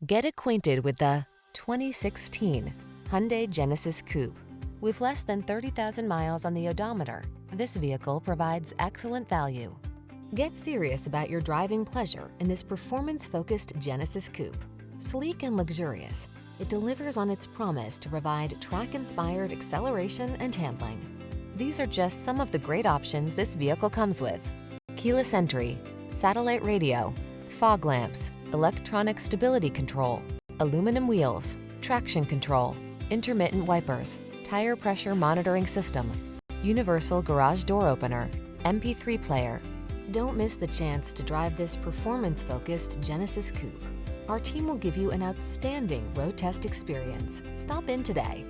Get acquainted with the 2016 Hyundai Genesis Coupe. With less than 30,000 miles on the odometer, this vehicle provides excellent value. Get serious about your driving pleasure in this performance-focused Genesis Coupe. Sleek and luxurious, it delivers on its promise to provide track-inspired acceleration and handling. These are just some of the great options this vehicle comes with: keyless entry, satellite radio, fog lamps, electronic stability control, aluminum wheels, traction control, intermittent wipers, tire pressure monitoring system, universal garage door opener, MP3 player. Don't miss the chance to drive this performance-focused Genesis Coupe. Our team will give you an outstanding road test experience. Stop in today.